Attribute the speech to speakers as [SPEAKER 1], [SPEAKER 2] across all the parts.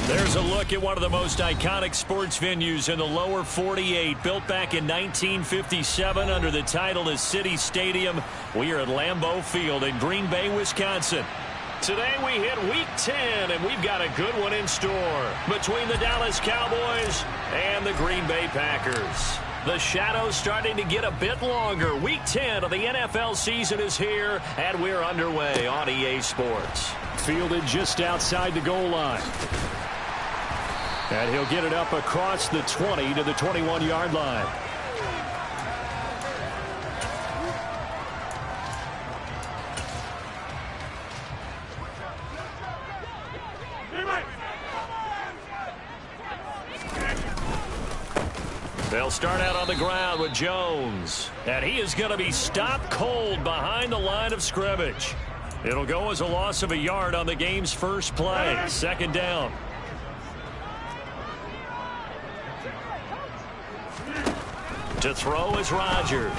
[SPEAKER 1] There's a look at one of the most iconic sports venues in the lower 48, built back in 1957 under the title of City Stadium. We are at Lambeau Field in Green Bay, Wisconsin. Today we hit Week 10, and we've got a good one in store between the Dallas Cowboys and the Green Bay Packers. The shadow's starting to get a bit longer. Week 10 of the NFL season is here, and we're underway on EA Sports. Fielded just outside the goal line. And he'll get it up across the 20 to the 21-yard line. They'll start out on the ground with Jones. And he is going to be stopped cold behind the line of scrimmage. It'll go as a loss of a yard on the game's first play. Second down. To throw is Rodgers.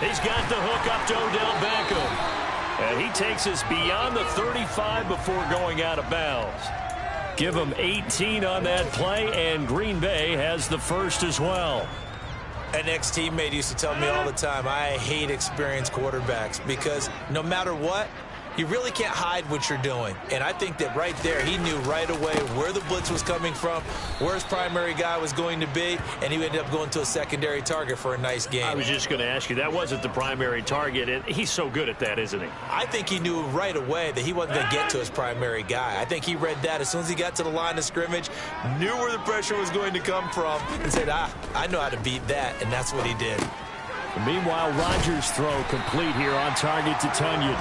[SPEAKER 1] He's got the hook up to Odell Beckham. And he takes us beyond the 35 before going out of bounds. Give him 18 on that play, and Green Bay has the first as well.
[SPEAKER 2] An ex-teammate used to tell me all the time, I hate experienced quarterbacks because no matter what, you really can't hide what you're doing. And I think that right there, he knew right away where the blitz was coming from, where his primary guy was going to be, and he ended up going to a secondary target for a nice game.
[SPEAKER 1] I was just going to ask you, that wasn't the primary target, and he's so good at that, isn't he?
[SPEAKER 2] I think he knew right away that he wasn't going to get to his primary guy. I think he read that as soon as he got to the line of scrimmage, knew where the pressure was going to come from, and said, I know how to beat that, and that's what he did.
[SPEAKER 1] Meanwhile, Rodgers' throw complete here on target to Tunyon.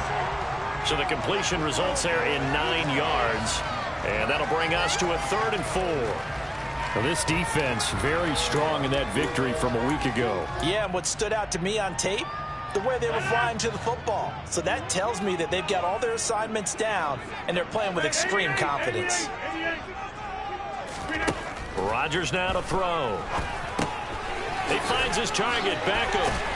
[SPEAKER 1] So the completion results there in 9 yards. And that'll bring us to a 3rd and 4. Well, this defense very strong in that victory from a week ago.
[SPEAKER 3] Yeah, and what stood out to me on tape, the way they were flying to the football. So that tells me that they've got all their assignments down, and they're playing with extreme confidence.
[SPEAKER 1] Rodgers now to throw. He finds his target, Beckham.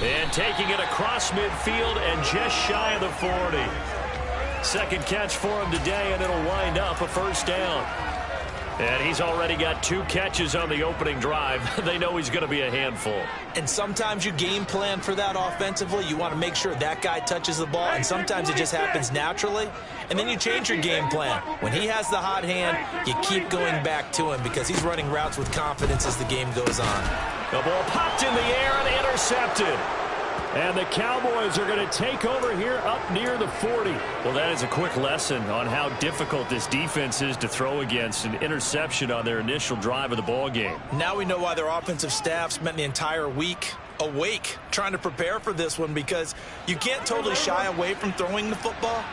[SPEAKER 1] And taking it across midfield and just shy of the 40. Second catch for him today, and it'll wind up a first down. And he's already got 2 catches on the opening drive. They know he's going to be a handful.
[SPEAKER 2] And sometimes you game plan for that offensively. You want to make sure that guy touches the ball, and sometimes it just happens naturally. And then you change your game plan. When he has the hot hand, you keep going back to him because he's running routes with confidence as the game goes on.
[SPEAKER 1] The ball popped in the air and intercepted. And the Cowboys are going to take over here up near the 40. Well, that is a quick lesson on how difficult this defense is to throw against. An interception on their initial drive of the ball game.
[SPEAKER 2] Now we know why their offensive staff spent the entire week awake trying to prepare for this one, because you can't totally shy away from throwing the football.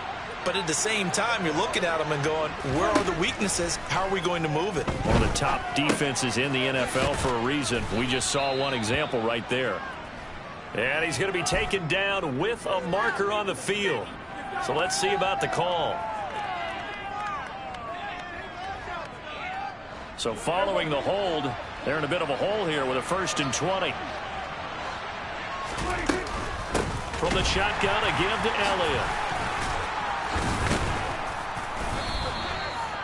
[SPEAKER 2] But at the same time, you're looking at them and going, where are the weaknesses? How are we going to move it?
[SPEAKER 1] One of the top defenses in the NFL for a reason. We just saw one example right there. And he's going to be taken down with a marker on the field. So let's see about the call. So following the hold, they're in a bit of a hole here with a 1st and 20. From the shotgun, a give to Elliott.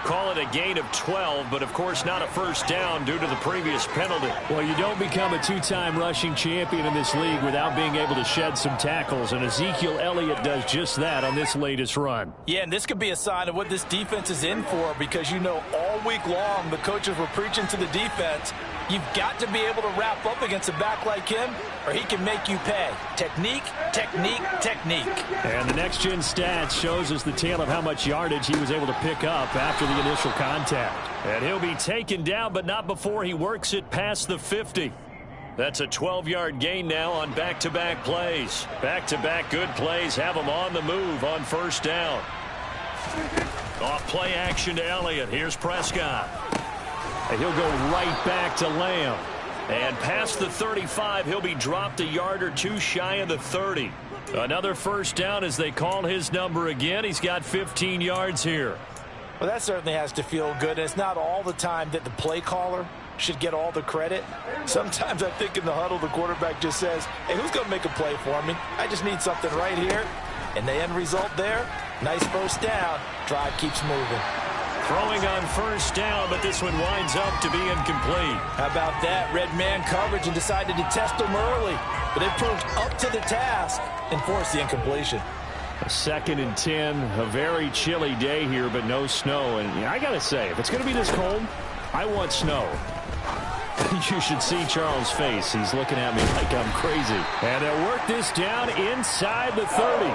[SPEAKER 1] Call it a gain of 12, but of course not a first down due to the previous penalty. Well, you don't become a 2-time rushing champion in this league without being able to shed some tackles, and Ezekiel Elliott does just that on this latest run.
[SPEAKER 3] Yeah, and this could be a sign of what this defense is in for, because you know all week long the coaches were preaching to the defense, you've got to be able to wrap up against a back like him, or he can make you pay. Technique, technique, technique.
[SPEAKER 1] And the next-gen stats shows us the tale of how much yardage he was able to pick up after the initial contact. And he'll be taken down, but not before he works it past the 50. That's a 12-yard gain now on back-to-back plays. Back-to-back good plays have him on the move on first down. Off play action to Elliott. Here's Prescott. And he'll go right back to Lamb. And past the 35, he'll be dropped a yard or 2 shy of the 30. Another first down as they call his number again. He's got 15 yards here.
[SPEAKER 3] Well, that certainly has to feel good. It's not all the time that the play caller should get all the credit. Sometimes I think in the huddle, the quarterback just says, hey, who's going to make a play for me? I just need something right here. And the end result there, nice first down. Drive keeps moving.
[SPEAKER 1] Throwing on first down, but this one winds up to be incomplete.
[SPEAKER 3] How about that? Red man coverage and decided to test them early. But they proved up to the task and forced the incompletion.
[SPEAKER 1] A 2nd and 10, a very chilly day here, but no snow. And I got to say, if it's going to be this cold, I want snow. You should see Charles' face. He's looking at me like I'm crazy. And they'll work this down inside the 30.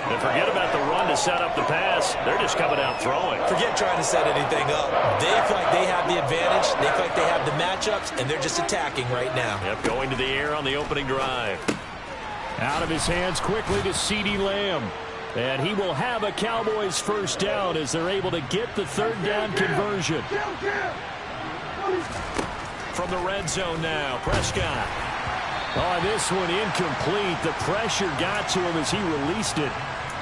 [SPEAKER 1] And forget about the run to set up the pass. They're just coming out throwing.
[SPEAKER 2] Forget trying to set anything up. They feel like they have the advantage. They feel like they have the matchups, and they're just attacking right now.
[SPEAKER 1] Yep, going to the air on the opening drive. Out of his hands quickly to CeeDee Lamb. And he will have a Cowboys first down as they're able to get the 3rd down conversion. From the red zone now, Prescott. Oh, this one incomplete. The pressure got to him as he released it.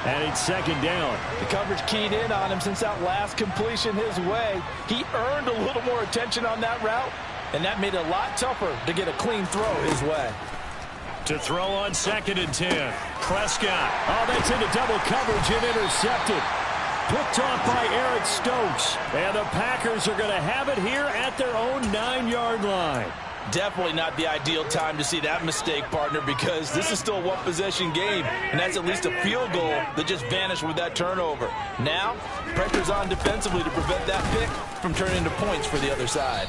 [SPEAKER 1] And it's 2nd down.
[SPEAKER 3] The coverage keyed in on him since that last completion his way. He earned a little more attention on that route, and that made it a lot tougher to get a clean throw his way.
[SPEAKER 1] To throw on 2nd and 10. Prescott. Oh, that's into double coverage and intercepted. Picked off by Eric Stokes. And the Packers are going to have it here at their own 9-yard line.
[SPEAKER 3] Definitely not the ideal time to see that mistake, partner, because this is still a one-possession game, and that's at least a field goal that just vanished with that turnover. Now, pressure's on defensively to prevent that pick from turning into points for the other side.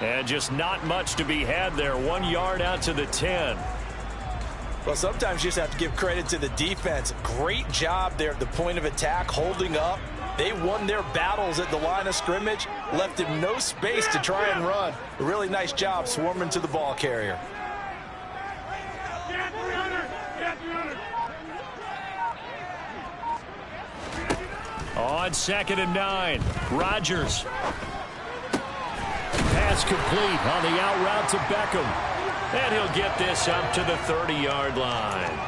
[SPEAKER 1] And just not much to be had there. 1 yard out to the 10.
[SPEAKER 2] Well, sometimes you just have to give credit to the defense. Great job there at the point of attack, holding up. They won their battles at the line of scrimmage, left him no space to try and run. A really nice job swarming to the ball carrier.
[SPEAKER 1] On 2nd and 9, Rodgers. Pass complete on the out route to Beckham. And he'll get this up to the 30-yard line.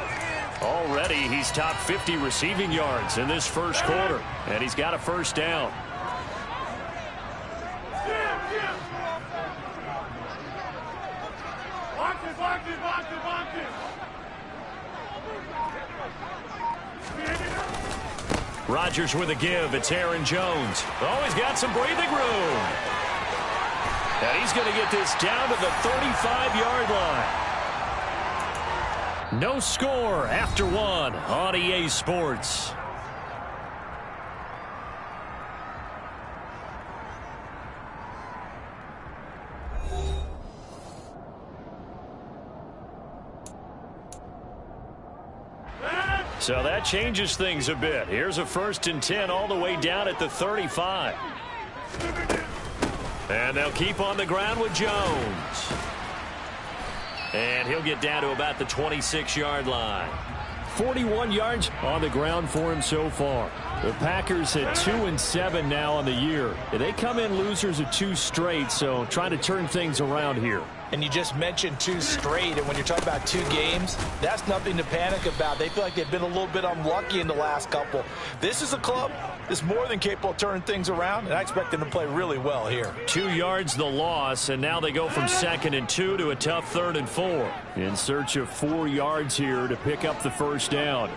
[SPEAKER 1] Already, he's top 50 receiving yards in this first quarter. And he's got a first down. Rodgers with a give. It's Aaron Jones. Oh, he's got some breathing room. And he's going to get this down to the 35-yard line. No score after 1 on EA Sports. So that changes things a bit. Here's a 1st and 10 all the way down at the 35. And they'll keep on the ground with Jones. And he'll get down to about the 26-yard line. 41 yards on the ground for him so far. The Packers at 2-7 now on the year. They come in losers of 2 straight, so trying to turn things around here.
[SPEAKER 2] And you just mentioned 2 straight, and when you're talking about 2 games, that's nothing to panic about. They feel like they've been a little bit unlucky in the last couple. This is a club that's more than capable of turning things around, and I expect them to play really well here.
[SPEAKER 1] 2 yards the loss, and now they go from 2nd and 2 to a tough 3rd and 4. In search of 4 yards here to pick up the first down.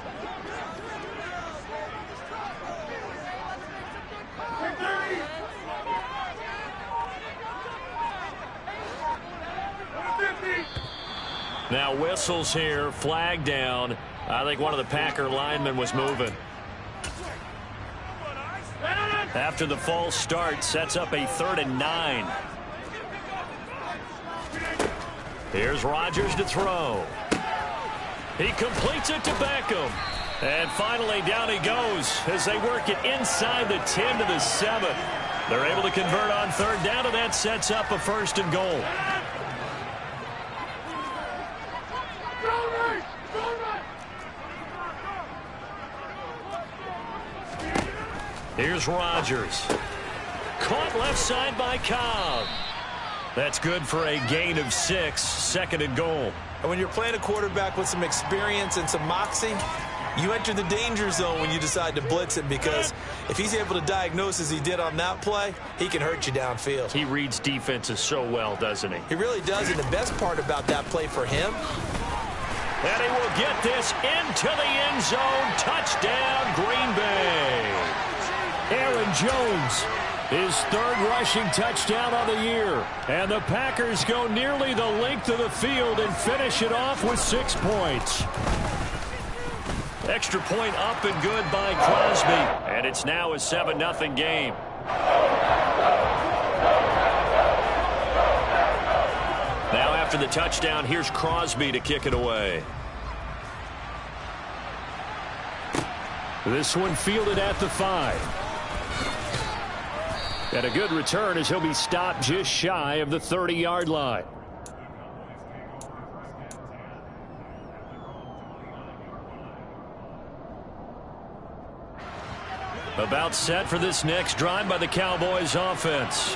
[SPEAKER 1] Now whistles here, flag down. I think one of the Packer linemen was moving. After the false start, sets up a 3rd and 9. Here's Rodgers to throw. He completes it to Beckham. And finally down he goes as they work it inside the 10 to the 7. They're able to convert on 3rd down, and that sets up a 1st and goal. Here's Rodgers. Caught left side by Cobb. That's good for a gain of 6, 2nd and goal.
[SPEAKER 2] And when you're playing a quarterback with some experience and some moxie, you enter the danger zone when you decide to blitz him, because if he's able to diagnose as he did on that play, he can hurt you downfield.
[SPEAKER 1] He reads defenses so well, doesn't he?
[SPEAKER 2] He really does, and the best part about that play for him,
[SPEAKER 1] and he will get this into the end zone. Touchdown, Green Bay. Aaron Jones, his third rushing touchdown of the year. And the Packers go nearly the length of the field and finish it off with 6 points. Extra point up and good by Crosby. And it's now a 7-0 game. Now after the touchdown, here's Crosby to kick it away. This one fielded at the 5. And a good return as he'll be stopped just shy of the 30-yard line. About set for this next drive by the Cowboys offense.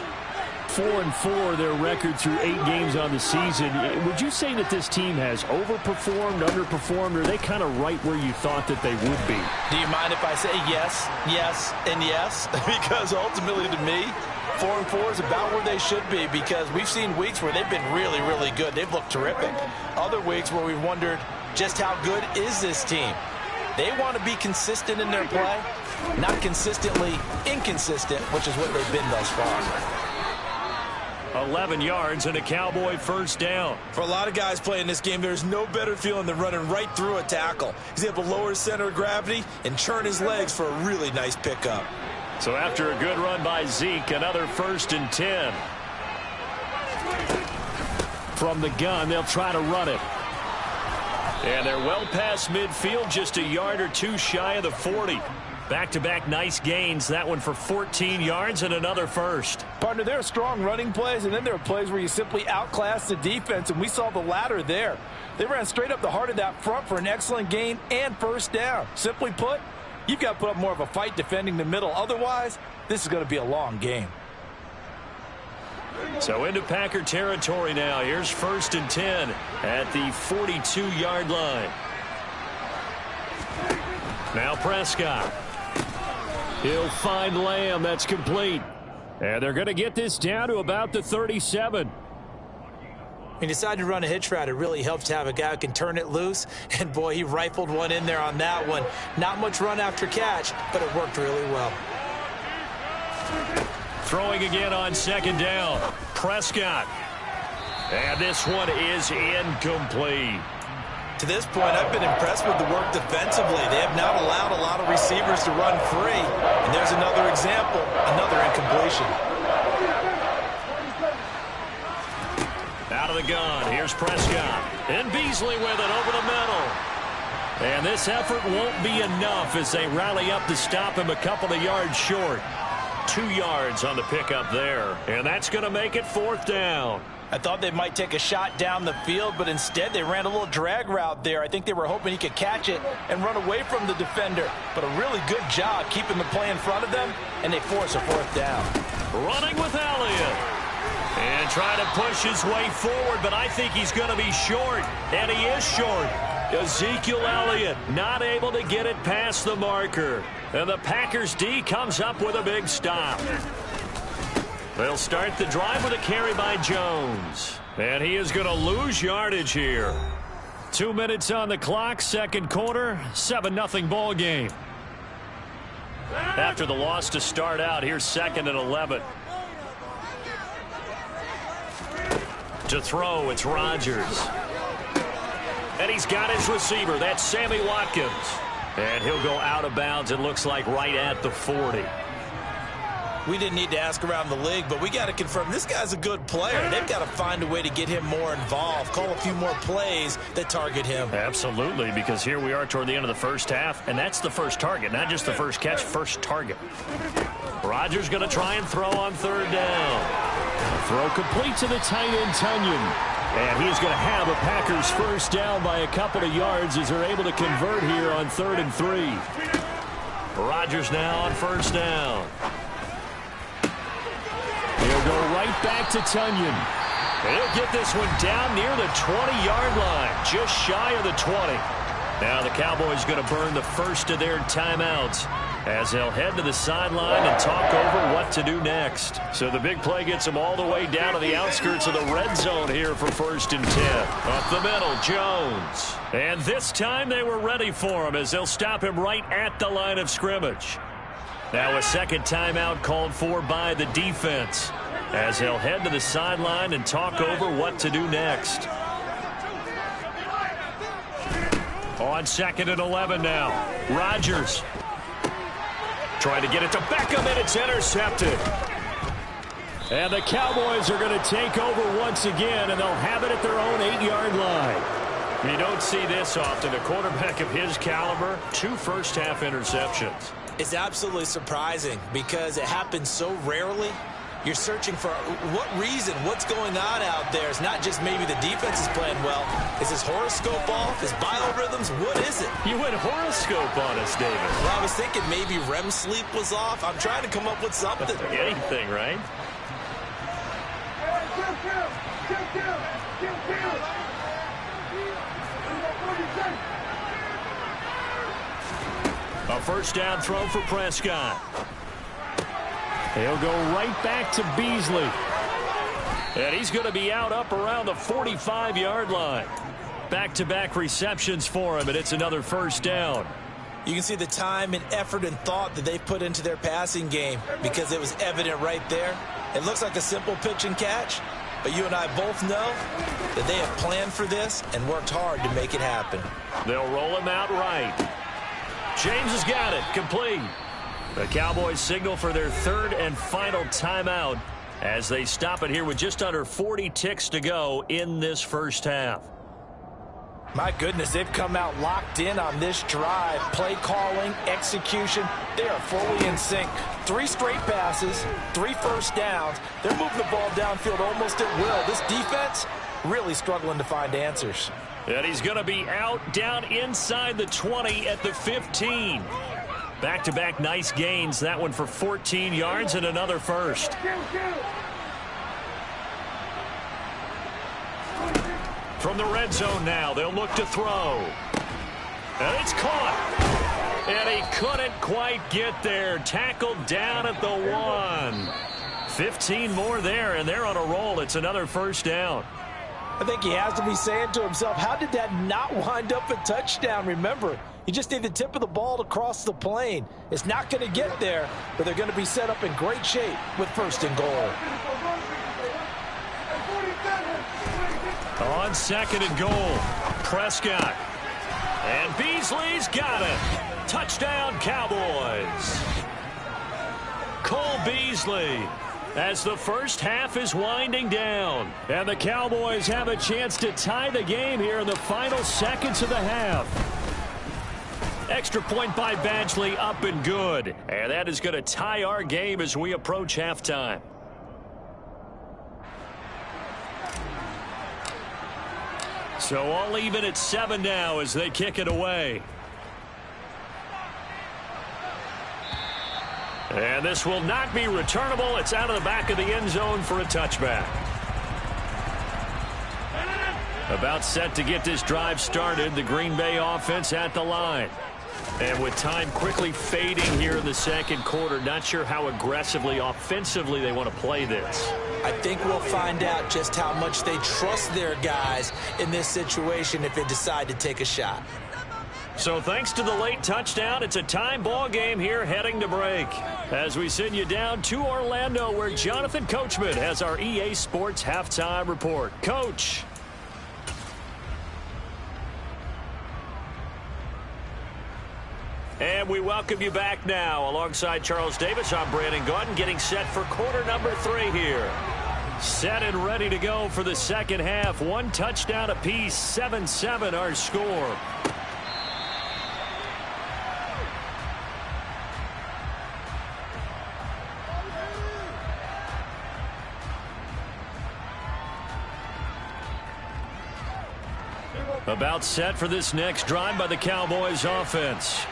[SPEAKER 1] 4-4 their record through 8 games on the season. Would you say that this team has overperformed, underperformed, or are they kind of right where you thought that they would be?
[SPEAKER 3] Do you mind if I say yes, yes, and yes? Because ultimately to me, 4-4 is about where they should be, because we've seen weeks where they've been really, really good. They've looked terrific. Other weeks where we've wondered just how good is this team. They want to be consistent in their play, not consistently inconsistent, which is what they've been thus far.
[SPEAKER 1] 11 yards and a Cowboy first down.
[SPEAKER 2] For a lot of guys playing this game, there's no better feeling than running right through a tackle. He's able to lower his center of gravity and churn his legs for a really nice pickup.
[SPEAKER 1] So after a good run by Zeke, another 1st and 10. From the gun, they'll try to run it. And they're well past midfield, just a yard or two shy of the 40. Back-to-back nice gains. That one for 14 yards and another first.
[SPEAKER 3] Partner, there are strong running plays, and then there are plays where you simply outclass the defense, and we saw the latter there. They ran straight up the heart of that front for an excellent gain and first down. Simply put, you've got to put up more of a fight defending the middle. Otherwise, this is going to be a long game.
[SPEAKER 1] So into Packer territory now. Here's 1st and 10 at the 42-yard line. Now Prescott. He'll find Lamb. That's complete. And they're going to get this down to about the 37.
[SPEAKER 2] He decided to run a hitch route. It really helps to have a guy who can turn it loose. And, boy, he rifled one in there on that one. Not much run after catch, but it worked really well.
[SPEAKER 1] Throwing again on 2nd down. Prescott. And this one is incomplete.
[SPEAKER 2] To this point, I've been impressed with the work defensively. They have not allowed a lot of receivers to run free. And there's another example, another incompletion.
[SPEAKER 1] Out of the gun, here's Prescott. And Beasley with it over the middle. And this effort won't be enough as they rally up to stop him a couple of yards short. 2 yards on the pickup there. And that's going to make it 4th down.
[SPEAKER 3] I thought they might take a shot down the field, but instead they ran a little drag route there. I think they were hoping he could catch it and run away from the defender. But a really good job keeping the play in front of them, and they force a 4th down.
[SPEAKER 1] Running with Elliott. And trying to push his way forward, but I think he's going to be short. And he is short. Ezekiel Elliott not able to get it past the marker. And the Packers D comes up with a big stop. They'll start the drive with a carry by Jones. And he is going to lose yardage here. 2 minutes on the clock, 2nd quarter, 7-0 ball game. After the loss to start out, here's 2nd and 11. To throw, it's Rodgers. And he's got his receiver. That's Sammy Watkins. And he'll go out of bounds, it looks like, right at the 40.
[SPEAKER 2] We didn't need to ask around the league, but we got to confirm this guy's a good player. They've got to find a way to get him more involved, call a few more plays that target him.
[SPEAKER 1] Absolutely, because here we are toward the end of the first half, and that's the first target, not just the first catch, first target. Rodgers going to try and throw on 3rd down. Throw complete to the tight end, Tunyon. And he's going to have a Packers first down by a couple of yards as they're able to convert here on 3rd and 3. Rodgers now on 1st down. He'll go right back to Tunyon. And he'll get this one down near the 20-yard line, just shy of the 20. Now the Cowboys going to burn the first of their timeouts as they'll head to the sideline and talk over what to do next. So the big play gets them all the way down to the outskirts of the red zone here for 1st and 10. Up the middle, Jones. And this time they were ready for him as they'll stop him right at the line of scrimmage. Now a second timeout called for by the defense, as they'll head to the sideline and talk over what to do next. On 2nd and 11 now. Rodgers trying to get it to Beckham, and it's intercepted. And the Cowboys are going to take over once again, and they'll have it at their own 8-yard line. You don't see this often. A quarterback of his caliber, 2 first-half interceptions.
[SPEAKER 2] It's absolutely surprising because it happens so rarely. You're searching for what reason, what's going on out there. It's not just maybe the defense is playing well. Is his horoscope off? His biorhythms? What is it?
[SPEAKER 1] You went horoscope on us, David.
[SPEAKER 2] Well, I was thinking maybe REM sleep was off. I'm trying to come up with something.
[SPEAKER 1] Anything, right? A first down throw for Prescott. He'll go right back to Beasley. And he's going to be out up around the 45-yard line. Back-to-back receptions for him, and it's another first down.
[SPEAKER 2] You can see the time and effort and thought that they've put into their passing game because it was evident right there. It looks like a simple pitch and catch, but you and I both know that they have planned for this and worked hard to make it happen.
[SPEAKER 1] They'll roll him out right. James has got it. Complete. The Cowboys signal for their 3rd and final timeout as they stop it here with just under 40 ticks to go in this first half.
[SPEAKER 3] My goodness, they've come out locked in on this drive. Play calling, execution, they are fully in sync. 3 straight passes, 3 first downs. They're moving the ball downfield almost at will. This defense really struggling to find answers.
[SPEAKER 1] And he's going to be out down inside the 20 at the 15. Back-to-back nice gains. That one for 14 yards and another first. From the red zone now, they'll look to throw. And it's caught. And he couldn't quite get there. Tackled down at the 1. 15 more there, and they're on a roll. It's another first down.
[SPEAKER 3] I think he has to be saying to himself, how did that not wind up a touchdown? Remember, you just need the tip of the ball to cross the plane. It's not going to get there, but they're going to be set up in great shape with 1st and goal.
[SPEAKER 1] On 2nd and goal, Prescott. And Beasley's got it. Touchdown, Cowboys. Cole Beasley as the first half is winding down. And the Cowboys have a chance to tie the game here in the final seconds of the half. Extra point by Badgley, up and good. And that is going to tie our game as we approach halftime. So all even at 7 now as they kick it away. And this will not be returnable. It's out of the back of the end zone for a touchback. About set to get this drive started. The Green Bay offense at the line. And with time quickly fading here in the second quarter, not sure how aggressively, offensively they want to play this.
[SPEAKER 2] I think we'll find out just how much they trust their guys in this situation if they decide to take a shot.
[SPEAKER 1] So thanks to the late touchdown, it's a time ball game here heading to break. As we send you down to Orlando, where Jonathan Coachman has our EA Sports halftime report. Coach. And we welcome you back now. Alongside Charles Davis, I'm Brandon Gaudin, getting set for quarter number 3 here. Set and ready to go for the second half. 1 touchdown apiece, 7-7 our score. About set for this next drive by the Cowboys offense.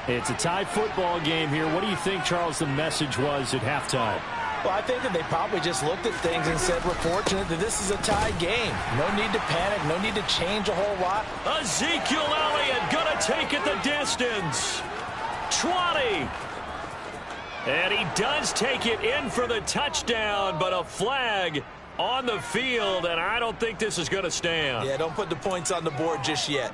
[SPEAKER 1] It's a tie football game here. What do you think, Charles, the message was at halftime?
[SPEAKER 3] Well, I think that they probably just looked at things and said, we're fortunate that this is a tie game. No need to panic. No need to change a whole lot.
[SPEAKER 1] Ezekiel Elliott going to take it the distance. 20. And he does take it in for the touchdown, but a flag on the field, and I don't think this is going to stand.
[SPEAKER 2] Yeah, don't put the points on the board just yet.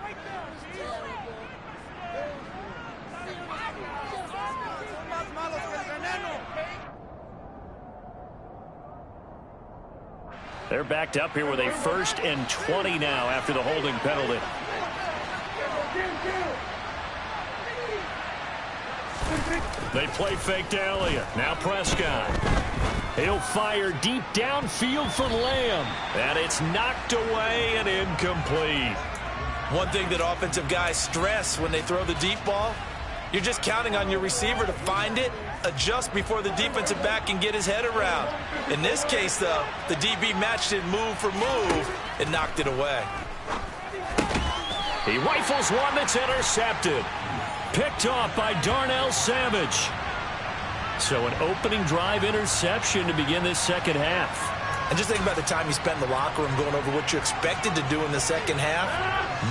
[SPEAKER 1] They're backed up here with a 1st and 20 now after the holding penalty. They play fake to Elliott. Now Prescott. He'll fire deep downfield for Lamb. And it's knocked away and incomplete.
[SPEAKER 2] One thing that offensive guys stress when they throw the deep ball, you're just counting on your receiver to find it, adjust before the defensive back can get his head around. In this case, though, the DB matched it move for move and knocked it away.
[SPEAKER 1] He rifles one that's intercepted. Picked off by Darnell Savage. So an opening drive interception to begin this second half.
[SPEAKER 2] And just think about the time you spent in the locker room going over what you expected to do in the second half.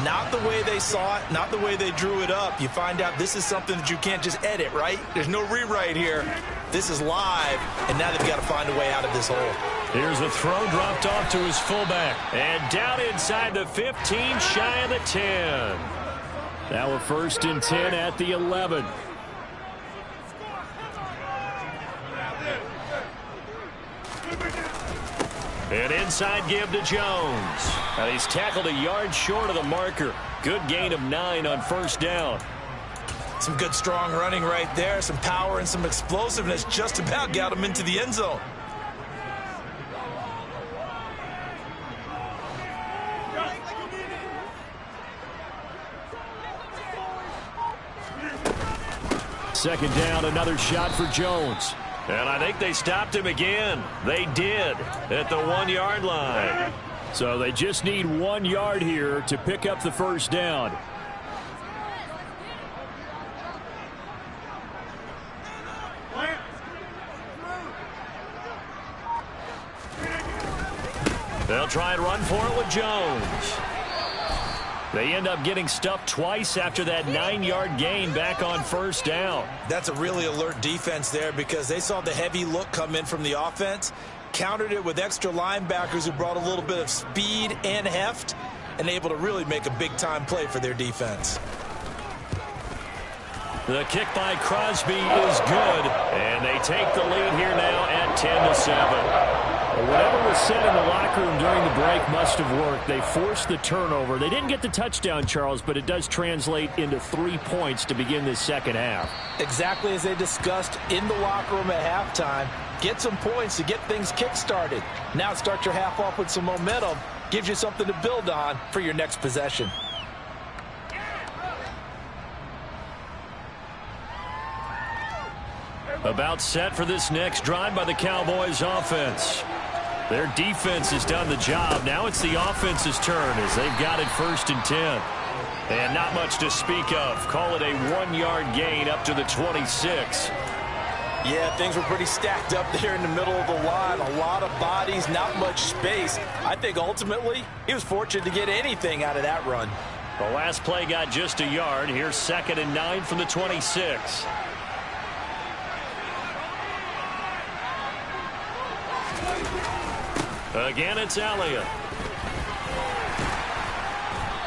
[SPEAKER 2] Not the way they saw it, not the way they drew it up. You find out this is something that you can't just edit, right? There's no rewrite here. This is live, and now they've got to find a way out of this hole.
[SPEAKER 1] Here's a throw dropped off to his fullback. And down inside the 15, shy of the 10. Now a 1st and 10 at the 11. And inside give to Jones. And he's tackled a yard short of the marker. Good gain of 9 on 1st down.
[SPEAKER 2] Some good strong running right there. Some power and some explosiveness just about got him into the end zone.
[SPEAKER 1] Second down, another shot for Jones. And I think they stopped him again. They did at the 1-yard line. So they just need 1 yard here to pick up the 1st down. They'll try and run for it with Jones. They end up getting stuffed twice after that 9-yard gain back on 1st down.
[SPEAKER 2] That's a really alert defense there because they saw the heavy look come in from the offense, countered it with extra linebackers who brought a little bit of speed and heft, and able to really make a big-time play for their defense.
[SPEAKER 1] The kick by Crosby is good, and they take the lead here now at 10-7. Whatever was said in the locker room during the break must have worked. They forced the turnover. They didn't get the touchdown, Charles, but it does translate into 3 points to begin this second half.
[SPEAKER 3] Exactly as they discussed in the locker room at halftime. Get some points to get things kick-started. Now start your half off with some momentum. Gives you something to build on for your next possession.
[SPEAKER 1] About set for this next drive by the Cowboys offense. Their defense has done the job. Now it's the offense's turn as they've got it 1st and 10. And not much to speak of. Call it a 1-yard gain up to the 26.
[SPEAKER 3] Yeah, things were pretty stacked up there in the middle of the line. A lot of bodies, not much space. I think ultimately he was fortunate to get anything out of that run.
[SPEAKER 1] The last play got just a yard. Here's 2nd and 9 from the 26. Again, it's Elliott.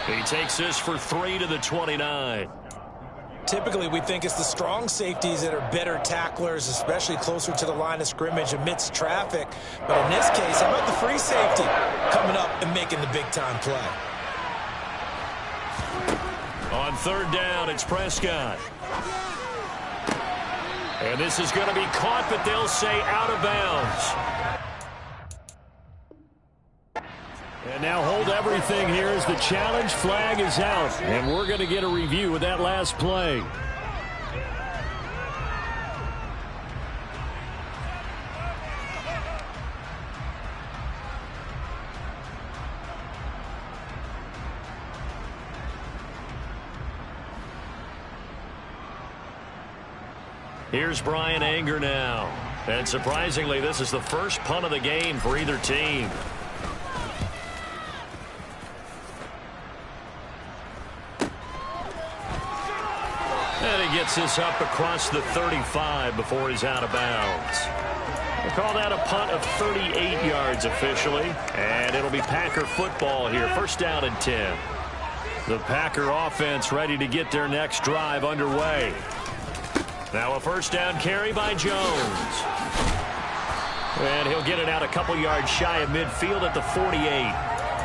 [SPEAKER 1] He takes this for 3 to the 29.
[SPEAKER 2] Typically, we think it's the strong safeties that are better tacklers, especially closer to the line of scrimmage amidst traffic. But in this case, how about the free safety coming up and making the big-time play?
[SPEAKER 1] On 3rd down, it's Prescott. And this is going to be caught, but they'll say out of bounds. And now hold everything here as the challenge flag is out. And we're going to get a review of that last play. Here's Brian Anger now. And surprisingly, this is the first punt of the game for either team. And he gets this up across the 35 before he's out of bounds. We'll call that a punt of 38 yards officially. And it'll be Packer football here. 1st down and 10. The Packer offense ready to get their next drive underway. Now a 1st down carry by Jones. And he'll get it out a couple yards shy of midfield at the 48.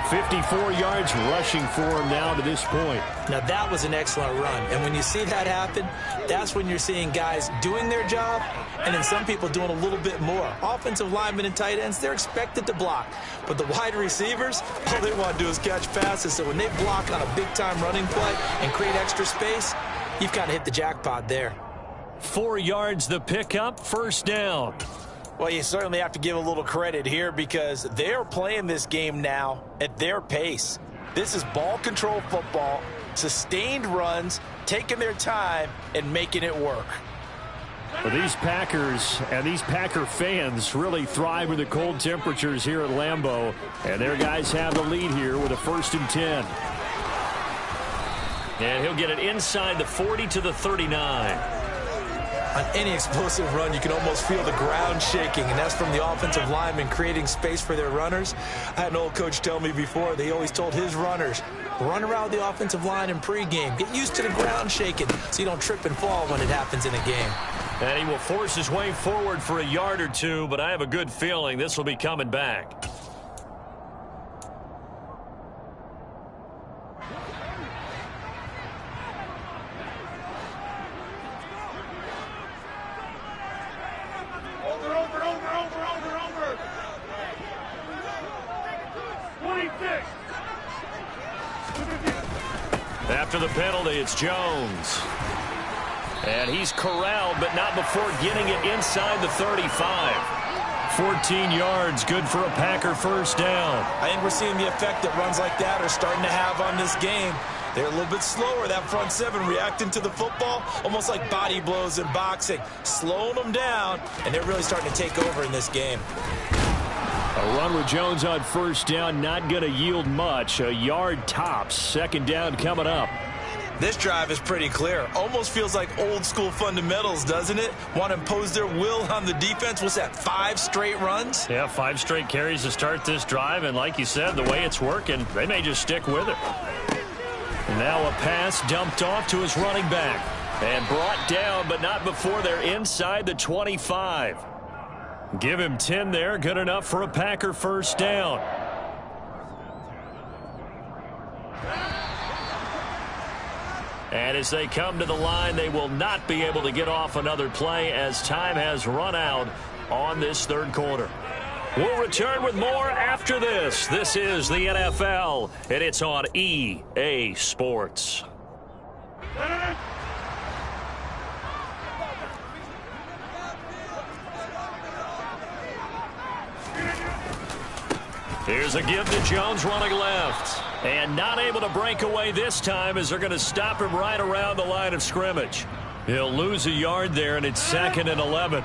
[SPEAKER 1] 54 yards rushing for him now to this point.
[SPEAKER 2] Now, that was an excellent run. And when you see that happen, that's when you're seeing guys doing their job and then some people doing a little bit more. Offensive linemen and tight ends, they're expected to block. But the wide receivers, all they want to do is catch passes. So when they block on a big-time running play and create extra space, you've kind of hit the jackpot there.
[SPEAKER 1] 4 yards the pickup, first down.
[SPEAKER 3] Well, you certainly have to give a little credit here because they're playing this game now at their pace. This is ball control football, sustained runs, taking their time and making it work.
[SPEAKER 1] Well, these Packers and these Packer fans really thrive with the cold temperatures here at Lambeau. And their guys have the lead here with a 1st and 10. And he'll get it inside the 40 to the 39.
[SPEAKER 2] On any explosive run, you can almost feel the ground shaking, and that's from the offensive linemen creating space for their runners. I had an old coach tell me before, they always told his runners, run around the offensive line in pregame. Get used to the ground shaking so you don't trip and fall when it happens in a game.
[SPEAKER 1] And he will force his way forward for a yard or two, but I have a good feeling this will be coming back. After the penalty, it's Jones. And he's corralled, but not before getting it inside the 35. 14 yards, good for a Packer first down.
[SPEAKER 2] I think we're seeing the effect that runs like that are starting to have on this game. They're a little bit slower, that front seven, reacting to the football, almost like body blows in boxing, slowing them down, and they're really starting to take over in this game.
[SPEAKER 1] A run with Jones on first down, not going to yield much. A yard tops. 2nd down coming up.
[SPEAKER 2] This drive is pretty clear. Almost feels like old school fundamentals, doesn't it? Want to impose their will on the defense. What's that, 5 straight runs?
[SPEAKER 1] Yeah, 5 straight carries to start this drive. And like you said, the way it's working, they may just stick with it. And now a pass dumped off to his running back. And brought down, but not before they're inside the 25. Give him 10 there. Good enough for a Packer first down. And as they come to the line, they will not be able to get off another play as time has run out on this 3rd quarter. We'll return with more after this. This is the NFL, and it's on EA Sports. Here's a give to Jones running left. And not able to break away this time as they're going to stop him right around the line of scrimmage. He'll lose a yard there, and it's 2nd and 11.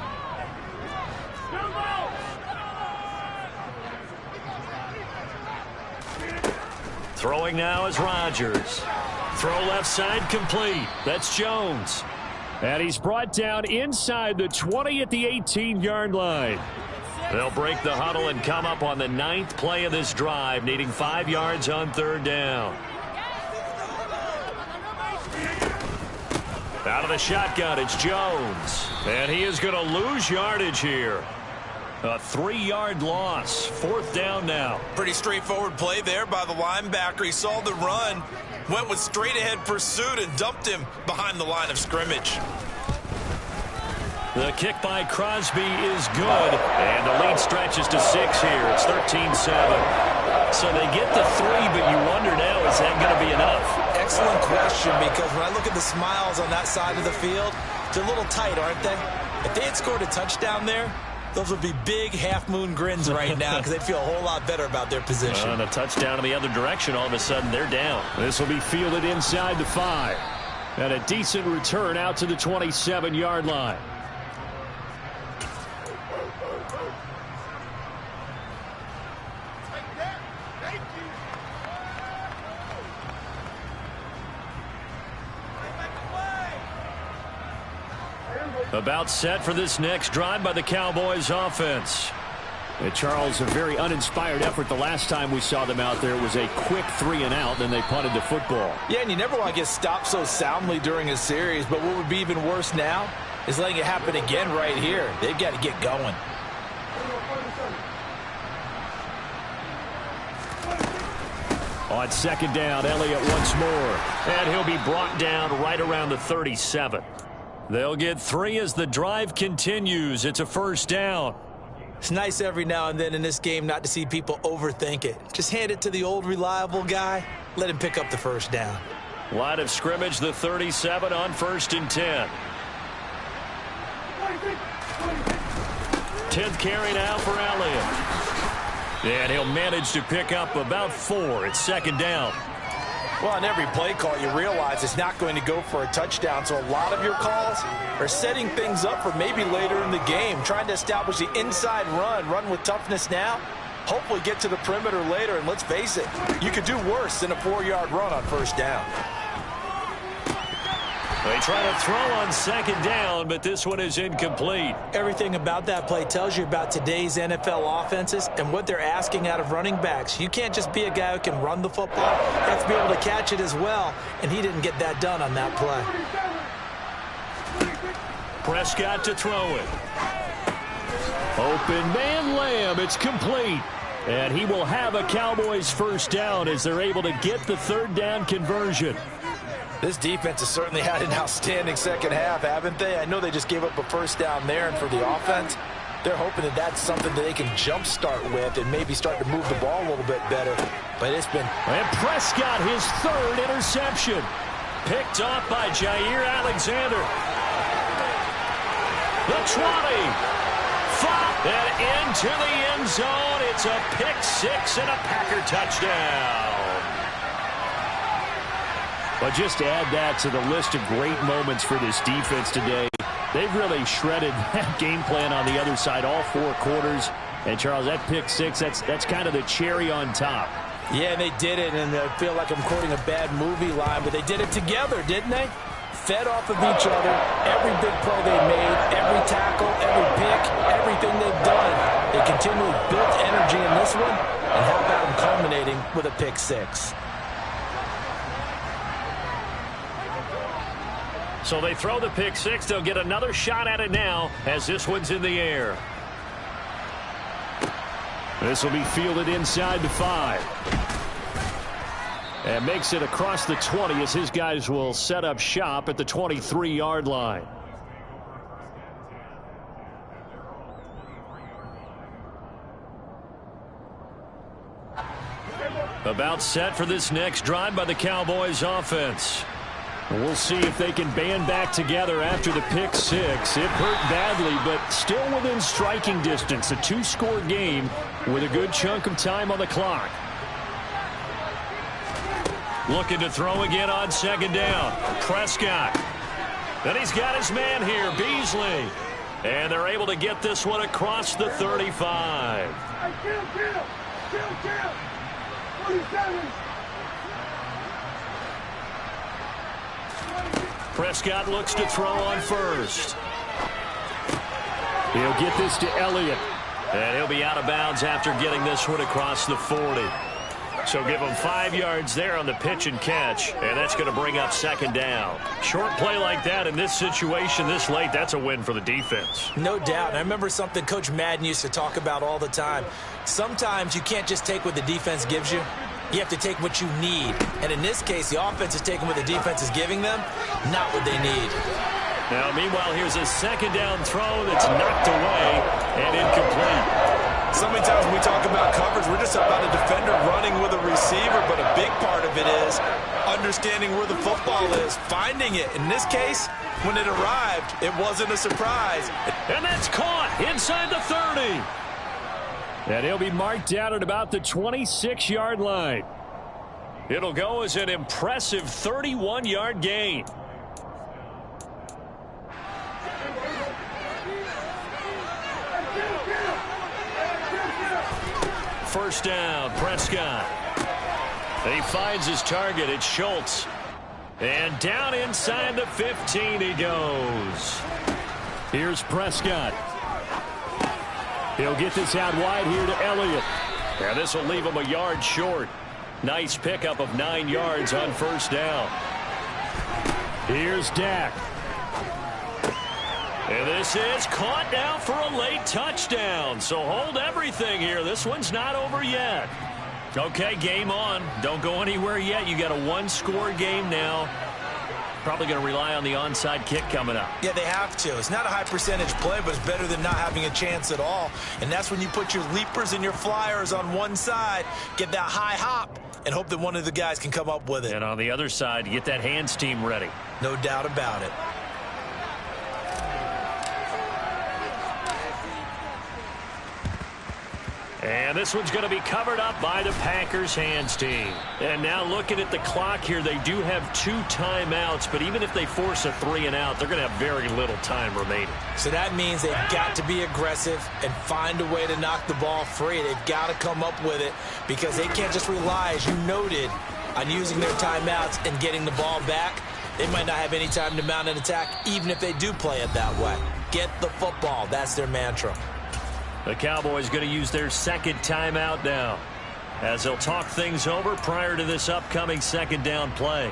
[SPEAKER 1] Throwing now is Rodgers. Throw left side complete. That's Jones. And he's brought down inside the 20 at the 18-yard line. They'll break the huddle and come up on the 9th play of this drive, needing 5 yards on 3rd down. Out of the shotgun, it's Jones. And he is going to lose yardage here. A 3-yard loss. 4th down now.
[SPEAKER 2] Pretty straightforward play there by the linebacker. He saw the run, went with straight-ahead pursuit, and dumped him behind the line of scrimmage.
[SPEAKER 1] The kick by Crosby is good, and the lead stretches to 6 here. It's 13-7. So they get the 3, but you wonder now, is that going to be enough?
[SPEAKER 2] Excellent question, because when I look at the smiles on that side of the field, they're a little tight, aren't they? If they had scored a touchdown there, those would be big half-moon grins right now because they'd feel a whole lot better about their position.
[SPEAKER 1] And a touchdown in the other direction, all of a sudden they're down. This will be fielded inside the 5. And a decent return out to the 27-yard line. About set for this next drive by the Cowboys offense. And Charles, a very uninspired effort the last time we saw them out there. It was a quick 3-and-out, then they punted the football.
[SPEAKER 3] Yeah, and you never want to get stopped so soundly during a series, but what would be even worse now is letting it happen again right here. They've got to get going.
[SPEAKER 1] On second down, Elliott once more. And he'll be brought down right around the 37. They'll get 3 as the drive continues. It's a first down.
[SPEAKER 2] It's nice every now and then in this game not to see people overthink it. Just hand it to the old reliable guy. Let him pick up the first down.
[SPEAKER 1] Line of scrimmage, the 37 on 1st and 10. 10th carry now for Elliott. And he'll manage to pick up about 4. It's second down.
[SPEAKER 3] Well, on every play call, you realize it's not going to go for a touchdown. So a lot of your calls are setting things up for maybe later in the game, trying to establish the inside run with toughness now, hopefully get to the perimeter later. And let's face it, you could do worse than a 4-yard run on first down.
[SPEAKER 1] They try to throw on second down, but this one is incomplete.
[SPEAKER 2] Everything about that play tells you about today's NFL offenses and what they're asking out of running backs. You can't just be a guy who can run the football. You have to be able to catch it as well, and he didn't get that done on that play.
[SPEAKER 1] Prescott to throw it. Open man Lamb. It's complete. And he will have a Cowboys first down as they're able to get the third down conversion.
[SPEAKER 3] This defense has certainly had an outstanding second half, haven't they? I know they just gave up a first down there, and for the offense, they're hoping that that's something that they can jumpstart with and maybe start to move the ball a little bit better. But it's been...
[SPEAKER 1] And Prescott, his 3rd interception. Picked off by Jair Alexander. The 20. 5. And into the end zone. It's a pick 6 and a Packer touchdown. But just to add that to the list of great moments for this defense today, they've really shredded that game plan on the other side all 4 quarters. And, Charles, that pick 6, that's kind of the cherry on top.
[SPEAKER 2] Yeah, they did it, and I feel like I'm quoting a bad movie line, but they did it together, didn't they? Fed off of each other, every big play they made, every tackle, every pick, everything they've done. They continually built energy in this one, and how about them culminating with a pick 6?
[SPEAKER 1] So they throw the pick 6. They'll get another shot at it now as this one's in the air. This will be fielded inside the 5. And makes it across the 20 as his guys will set up shop at the 23-yard line. About set for this next drive by the Cowboys offense. We'll see if they can band back together after the pick 6. It hurt badly, but still within striking distance. A 2-score game with a good chunk of time on the clock. Looking to throw again on second down. Prescott. Then he's got his man here, Beasley. And they're able to get this one across the 35. Prescott looks to throw on first. He'll get this to Elliott. And he'll be out of bounds after getting this one across the 40. So give him 5 yards there on the pitch and catch. And that's going to bring up second down. Short play like that in this situation this late, that's a win for the defense.
[SPEAKER 2] No doubt. And I remember something Coach Madden used to talk about all the time. Sometimes you can't just take what the defense gives you. You have to take what you need. And in this case, the offense is taking what the defense is giving them, not what they need.
[SPEAKER 1] Now, meanwhile, here's a second down throw that's knocked away and incomplete.
[SPEAKER 3] So many times when we talk about coverage, we're just about a defender running with a receiver, but a big part of it is understanding where the football is, finding it. In this case, when it arrived, it wasn't a surprise.
[SPEAKER 1] And that's caught inside the 30. And he'll be marked down at about the 26-yard line. It'll go as an impressive 31-yard gain. First down, Prescott. He finds his target. It's Schultz. And down inside the 15 he goes. Here's Prescott. He'll get this out wide here to Elliott. And this will leave him a yard short. Nice pickup of 9 yards on first down. Here's Dak. And this is caught now for a late touchdown. So hold everything here. This one's not over yet. Okay, game on. Don't go anywhere yet. You got a one-score game now. Probably going to rely on the onside kick coming up.
[SPEAKER 2] Yeah, they have to. It's not a high-percentage play, but it's better than not having a chance at all. And that's when you put your leapers and your flyers on one side, get that high hop, and hope that one of the guys can come up with it.
[SPEAKER 1] And on the other side, get that hands team ready.
[SPEAKER 2] No doubt about it.
[SPEAKER 1] And this one's going to be covered up by the Packers hands team. And now looking at the clock here, they do have 2 timeouts, but even if they force a 3-and-out, they're going to have very little time remaining.
[SPEAKER 2] So that means they've got to be aggressive and find a way to knock the ball free. They've got to come up with it because they can't just rely, as you noted, on using their timeouts and getting the ball back. They might not have any time to mount an attack, even if they do play it that way. Get the football. That's their mantra.
[SPEAKER 1] The Cowboys going to use their second timeout now as they'll talk things over prior to this upcoming second down play.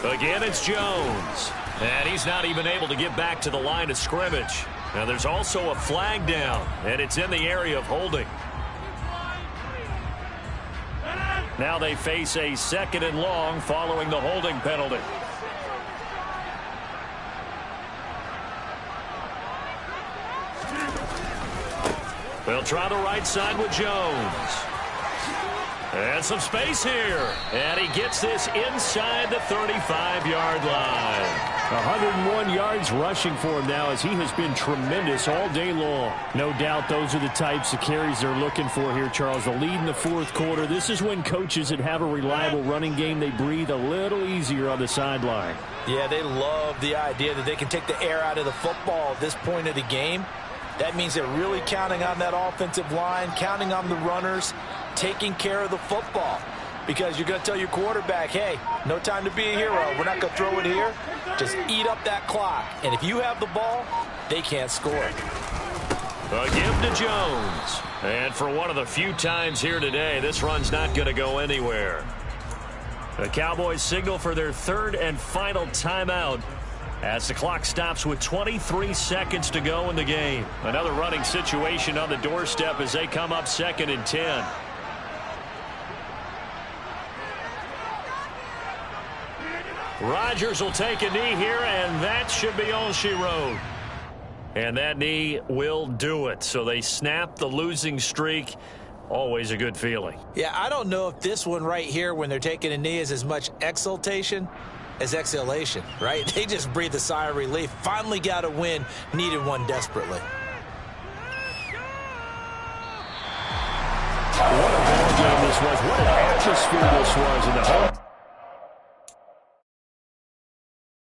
[SPEAKER 1] Again, it's Jones. And he's not even able to get back to the line of scrimmage. Now there's also a flag down, and it's in the area of holding. Now they face a 2nd and long following the holding penalty. They'll try the right side with Jones. And some space here. And he gets this inside the 35-yard line. 101 yards rushing for him now as he has been tremendous all day long. No doubt those are the types of carries they're looking for here, Charles. The lead in the 4th quarter. This is when coaches that have a reliable running game, they breathe a little easier on the sideline.
[SPEAKER 3] Yeah, they love the idea that they can take the air out of the football at this point of the game. That means they're really counting on that offensive line, counting on the runners, taking care of the football. Because you're going to tell your quarterback, hey, no time to be a hero. We're not going to throw it here. Just eat up that clock. And if you have the ball, they can't score.
[SPEAKER 1] A give to Jones. And for one of the few times here today, this run's not going to go anywhere. The Cowboys signal for their 3rd and final timeout as the clock stops with 23 seconds to go in the game. Another running situation on the doorstep as they come up 2nd and 10. Rodgers will take a knee here, and that should be all she wrote. And that knee will do it. So they snap the losing streak. Always a good feeling.
[SPEAKER 2] Yeah, I don't know if this one right here when they're taking a knee is as much exultation as exhalation, right? They just breathe a sigh of relief. Finally got a win, needed one desperately.
[SPEAKER 1] What a ball game this was. What an atmosphere this was in the home